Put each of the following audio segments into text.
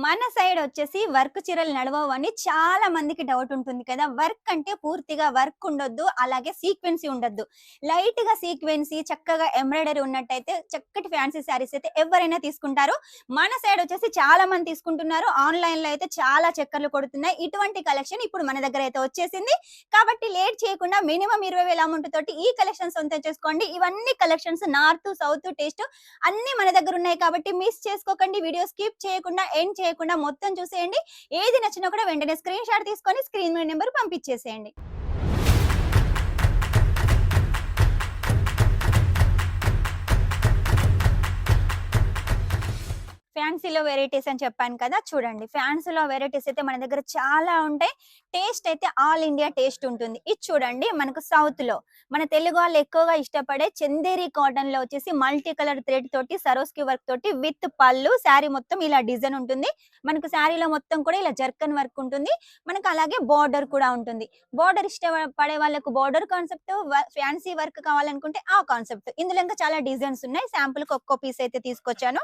మన సైడ్ వచ్చేసి వర్క్ చీరలు నడవవు అని చాలా మందికి డౌట్ ఉంటుంది కదా. వర్క్ అంటే పూర్తిగా వర్క్ ఉండొద్దు, అలాగే సీక్వెన్సీ ఉండొద్దు. లైట్‌గా సీక్వెన్సీ చక్కగా ఎంబ్రాయిడరీ ఉన్నట్టయితే చక్కటి ఫ్యాన్సీ శారీస్ అయితే ఎవరైనా తీసుకుంటారు. మన సైడ్ వచ్చేసి చాలా మంది తీసుకుంటున్నారు. ఆన్‌లైన్‌లో అయితే చాలా చక్కర్లు కొడుతున్నాయి. ఇటువంటి కలెక్షన్ ఇప్పుడు మన దగ్గర అయితే వచ్చేసింది. కాబట్టి లేట్ చేయకుండా మినిమమ్ 20,000 అమౌంట్ తోటి ఈ కలెక్షన్ సొంతం చేసుకోండి. ఇవన్నీ కలెక్షన్స్ నార్త్, సౌత్ టేస్ట్ అన్నీ మన దగ్గర ఉన్నాయి కాబట్టి మిస్ చేసుకోకండి. వీడియో స్కిప్ చేయకుండా ఎండ్ చేయకుండా మొత్తం చూసేయండి. ఏది నచ్చినా కూడా వెంటనే స్క్రీన్ షాట్ తీసుకొని స్క్రీన్ మీద నెంబర్ పంపించేసేయండి. ఫ్యాన్సీలో వెరైటీస్ అని చెప్పాను కదా. చూడండి, ఫ్యాన్సీలో వెరైటీస్ అయితే మన దగ్గర చాలా ఉంటాయి. టేస్ట్ అయితే ఆల్ ఇండియా టేస్ట్ ఉంటుంది. ఇది చూడండి, మనకు సౌత్ లో మన తెలుగు వాళ్ళు ఎక్కువగా ఇష్టపడే చందేరి కాటన్ లో వచ్చేసి మల్టీ కలర్ థ్రెడ్ తోటి సరోస్కి వర్క్ తోటి విత్ పళ్ళు శారీ మొత్తం ఇలా డిజైన్ ఉంటుంది. మనకు శారీలో మొత్తం కూడా ఇలా జర్కన్ వర్క్ ఉంటుంది. మనకు అలాగే బార్డర్ కూడా ఉంటుంది. బార్డర్ ఇష్టపడే వాళ్ళకు బార్డర్ కాన్సెప్ట్, ఫ్యాన్సీ వర్క్ కావాలనుకుంటే ఆ కాన్సెప్ట్. ఇందులో ఇంకా చాలా డిజైన్స్ ఉన్నాయి. శాంపుల్ కి ఒక్కో పీస్ అయితే తీసుకొచ్చాను.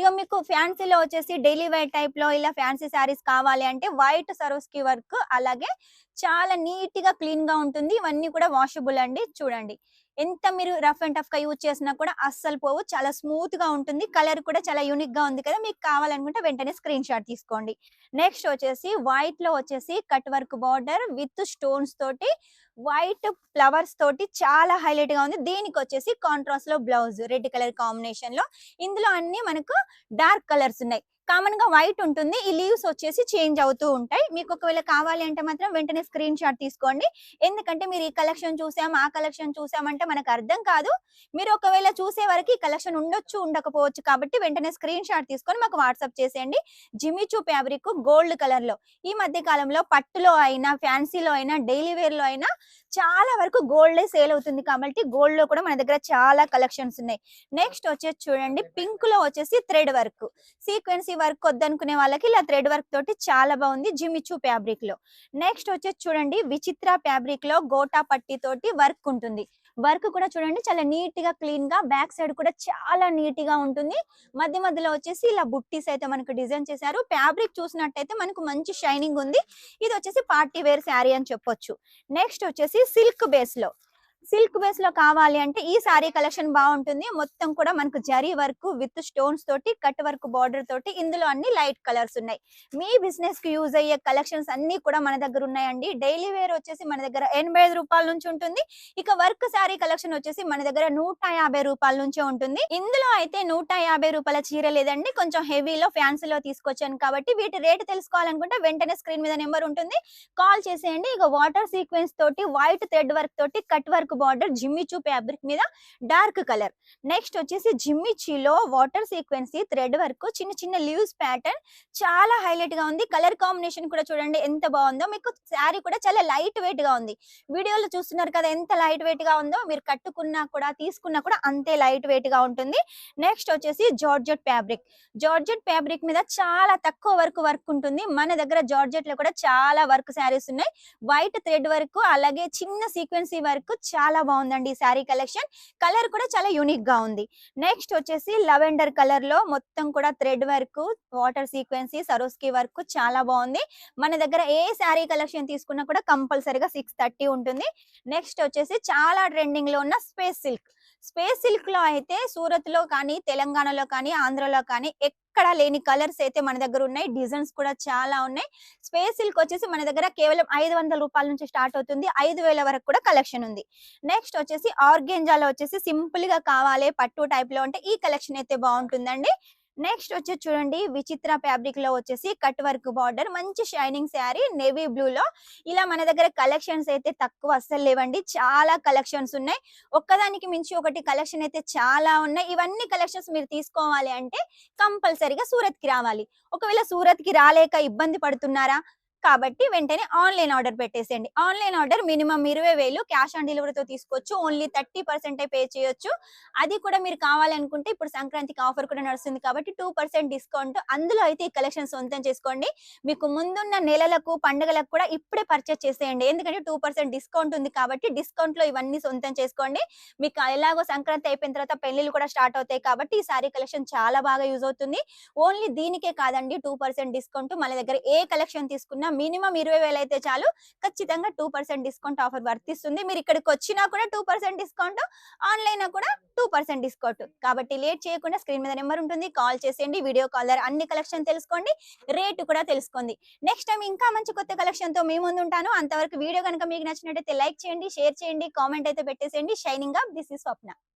ఇక మీకు ఫ్యాన్సీలో వచ్చేసి డైలీ వేర్ టైప్ లో ఇలా ఫ్యాన్సీ శారీస్ కావాలి అంటే వైట్ సరోస్కి వర్క్, అలాగే చాలా నీట్ గా క్లీన్ గా ఉంటుంది. ఇవన్నీ కూడా వాషబుల్ అండి. చూడండి, ఎంత మీరు రఫ్ అండ్ టఫ్ గా యూజ్ చేసినా కూడా అస్సలు పోవు. చాలా స్మూత్ గా ఉంటుంది. కలర్ కూడా చాలా యూనిక్ గా ఉంది కదా. మీకు కావాలనుకుంటే వెంటనే స్క్రీన్ షాట్ తీసుకోండి. నెక్స్ట్ వచ్చేసి వైట్ లో వచ్చేసి cut work border with stones తోటి వైట్ ఫ్లవర్స్ తోటి చాలా హైలైట్ గా ఉంది. దీనికి వచ్చేసి కాంట్రాస్ట్ లో బ్లౌజ్ రెడ్ కలర్ కాంబినేషన్ లో. ఇందులో అన్ని మనకు డార్క్ కలర్స్ ఉన్నాయి. కామన్ గా వైట్ ఉంటుంది. ఈ లీవ్స్ వచ్చేసి చేంజ్ అవుతూ ఉంటాయి. మీకు ఒకవేళ కావాలి అంటే మాత్రం వెంటనే స్క్రీన్ షాట్ తీసుకోండి. ఎందుకంటే మీరు ఈ కలెక్షన్ చూసాం, ఆ కలెక్షన్ చూసామంటే మనకు అర్థం కాదు. మీరు ఒకవేళ చూసే వరకు ఈ కలెక్షన్ ఉండొచ్చు, ఉండకపోవచ్చు. కాబట్టి వెంటనే స్క్రీన్ షాట్ తీసుకొని మాకు వాట్సాప్ చేసేయండి. జిమిచూ ఫ్యాబ్రిక్ గోల్డ్ కలర్ లో ఈ మధ్య కాలంలో పట్టులో అయినా, ఫ్యాన్సీలో అయినా, డైలీ వేర్ లో అయినా చాలా వరకు గోల్డే సేల్ అవుతుంది. కాబట్టి గోల్డ్ లో కూడా మన దగ్గర చాలా కలెక్షన్స్ ఉన్నాయి. నెక్స్ట్ వచ్చేసి చూడండి, పింక్ లో వచ్చేసి థ్రెడ్ వర్క్, సీక్వెన్సీ వర్క్ వద్దనుకునే వాళ్ళకి ఇలా థ్రెడ్ వర్క్ తోటి చాలా బాగుంది జిమిచూ ఫ్యాబ్రిక్ లో. నెక్స్ట్ వచ్చేసి చూడండి, విచిత్ర ఫ్యాబ్రిక్ లో గోటా పట్టి తోటి వర్క్ ఉంటుంది. వర్క్ కూడా చూడండి చాలా నీట్ గా క్లీన్ గా, బ్యాక్ సైడ్ కూడా చాలా నీట్ గా ఉంటుంది. మధ్య మధ్యలో వచ్చేసి ఇలా బుట్టీస్ అయితే మనకు డిజైన్ చేశారు. ఫ్యాబ్రిక్ చూసినట్టయితే మనకు మంచి షైనింగ్ ఉంది. ఇది వచ్చేసి పార్టీ వేర్ శారీ అని చెప్పొచ్చు. నెక్స్ట్ వచ్చేసి సిల్క్ బేస్ లో కావాలి అంటే ఈ సారీ కలెక్షన్ బాగుంటుంది. మొత్తం కూడా మనకు జరీ వర్క్ విత్ స్టోన్స్ తోటి కట్ వర్క్ బార్డర్ తోటి ఇందులో అన్ని లైట్ కలర్స్ ఉన్నాయి. మీ బిజినెస్ కి యూజ్ అయ్యే కలెక్షన్స్ అన్ని కూడా మన దగ్గర ఉన్నాయండి. డైలీ వేర్ వచ్చేసి మన దగ్గర 85 రూపాయల నుంచి ఉంటుంది. ఇక వర్క్ సారీ కలెక్షన్ వచ్చేసి మన దగ్గర 150 రూపాయల నుంచే ఉంటుంది. ఇందులో అయితే 150 రూపాయల చీర లేదండి, కొంచెం హెవీలో ఫ్యాన్సీలో తీసుకొచ్చాను. కాబట్టి వీటి రేటు తెలుసుకోవాలనుకుంటే వెంటనే స్క్రీన్ మీద నెంబర్ ఉంటుంది, కాల్ చేసేయండి. ఇక వాటర్ సీక్వెన్స్ తోటి వైట్ థ్రెడ్ వర్క్ తోటి cut work border Jimmy Choo fabric మీద డార్క్ కలర్. నెక్స్ట్ వచ్చేసి జిమ్మిచీలో వాటర్ సీక్వెన్సీ థ్రెడ్ వర్క్ చిన్న చిన్న లీవ్స్ ప్యాటర్న్ చాలా హైలైట్ గా ఉంది. కలర్ కాంబినేషన్ కూడా చూడండి ఎంత బాగుందో. మీకు శారీ కూడా చాలా లైట్ వెయిట్ గా ఉంది. వీడియోలో చూస్తున్నారు కదా ఎంత లైట్ వెయిట్ గా ఉందో. మీరు కట్టుకున్నా కూడా తీసుకున్నా కూడా అంతే లైట్ వెయిట్ గా ఉంటుంది. నెక్స్ట్ వచ్చేసి జార్జెట్ ఫ్యాబ్రిక్ మీద చాలా తక్కువ వర్క్ ఉంటుంది. మన దగ్గర జార్జెట్ లో కూడా చాలా వర్క్ శారీస్ ఉన్నాయి. వైట్ థ్రెడ్ వర్క్ అలాగే చిన్న సీక్వెన్సీ వర్క్ చాలా బాగుందండి ఈ శారీ కలెక్షన్. కలర్ కూడా చాలా యూనిక్ గా ఉంది. నెక్స్ట్ వచ్చేసి లెవెండర్ కలర్ లో మొత్తం కూడా thread work, water sequence, Swarovski work చాలా బాగుంది. మన దగ్గర ఏ శారీ కలెక్షన్ తీసుకున్నా కూడా కంపల్సరీగా 630 ఉంటుంది. నెక్స్ట్ వచ్చేసి చాలా ట్రెండింగ్ లో ఉన్న స్పేస్ సిల్క్ లో అయితే సూరత్ లో కానీ, తెలంగాణలో కానీ, ఆంధ్రలో కానీ ఎక్కడ లేని కలర్స్ అయితే మన దగ్గర ఉన్నాయి. డిజైన్స్ కూడా చాలా ఉన్నాయి. స్పేస్ సిల్క్ వచ్చేసి మన దగ్గర కేవలం 500 రూపాయల నుంచి స్టార్ట్ అవుతుంది. 5,000 వరకు కూడా కలెక్షన్ ఉంది. నెక్స్ట్ వచ్చేసి ఆర్గెంజాలో వచ్చేసి సింపుల్ గా కావాలి పట్టు టైప్ లో అంటే ఈ కలెక్షన్ అయితే బాగుంటుందండి. నెక్స్ట్ వచ్చేసి చూడండి, విచిత్ర ఫ్యాబ్రిక్ లో వచ్చేసి కట్ వర్క్ బార్డర్ మంచి షైనింగ్ శారీ నేవీ బ్లూ లో. ఇలా మన దగ్గర కలెక్షన్స్ అయితే తక్కువ అస్సలు లేవండి, చాలా కలెక్షన్స్ ఉన్నాయి. ఒక్కదానికి మించి ఒకటి కలెక్షన్ అయితే చాలా ఉన్నాయి. ఇవన్నీ కలెక్షన్స్ మీరు తీసుకోవాలి అంటే కంపల్సరీగా సూరత్ కి రావాలి. ఒకవేళ సూరత్ కి రాలేక ఇబ్బంది పడుతున్నారా, కాబట్టి వెంటనే ఆన్‌లైన్ ఆర్డర్ పెట్టేసేయండి. Online order minimum 20,000 cash on డెలివరీతో తీసుకోవచ్చు. ఓన్లీ 30% పే చేయొచ్చు. అది కూడా మీరు కావాలనుకుంటే ఇప్పుడు సంక్రాంతికి ఆఫర్ కూడా నడుస్తుంది కాబట్టి 2% డిస్కౌంట్. అందులో అయితే ఈ కలెక్షన్ సొంతం చేసుకోండి. మీకు ముందున్న నెలలకు, పండుగలకు కూడా ఇప్పుడే పర్చేజ్ చేసేయండి. ఎందుకంటే 2% డిస్కౌంట్ ఉంది కాబట్టి డిస్కౌంట్‌లో ఇవన్నీ సొంతం చేసుకోండి. మీకు ఎలాగో సంక్రాంతి అయిపోయిన తర్వాత పెళ్ళిళ్ళు కూడా స్టార్ట్ అవుతాయి కాబట్టి ఈ సారీ కలెక్షన్ చాలా బాగా యూజ్ అవుతుంది. ఓన్లీ దీనికే కాదండి 2% డిస్కౌంట్. మన దగ్గర ఏ కలెక్షన్ తీసుకున్నా మినిమమ్ 20,000 అయితే చాలు ఖచ్చితంగా 2% డిస్కౌంట్ ఆఫర్ వర్తిస్తుంది. మీరు ఇక్కడికొచ్చినా కూడా 2% డిస్కౌంట్, ఆన్‌లైన్‌లో కూడా 2% డిస్కౌంట్. కాబట్టి లేట్ చేయకుండా స్క్రీన్ మీద నెంబర్ ఉంటుంది. కాల్ చేసేయండి. వీడియో కాల్ ద్వారా అన్ని కలెక్షన్ తెలుసుకోండి. రేట్ కూడా తెలుసుకోండి. నెక్స్ట్ టైమ్ ఇంకా మంచి కొత్త కలెక్షన్‌తో మీ ముందుంటాను. అంతవరకు వీడియో గనుక మీకు నచ్చినట్టయితే లైక్ చేయండి, షేర్ చేయండి, కామెంట్ అయితే పెట్టేసేయండి. Shining up this is Swapna.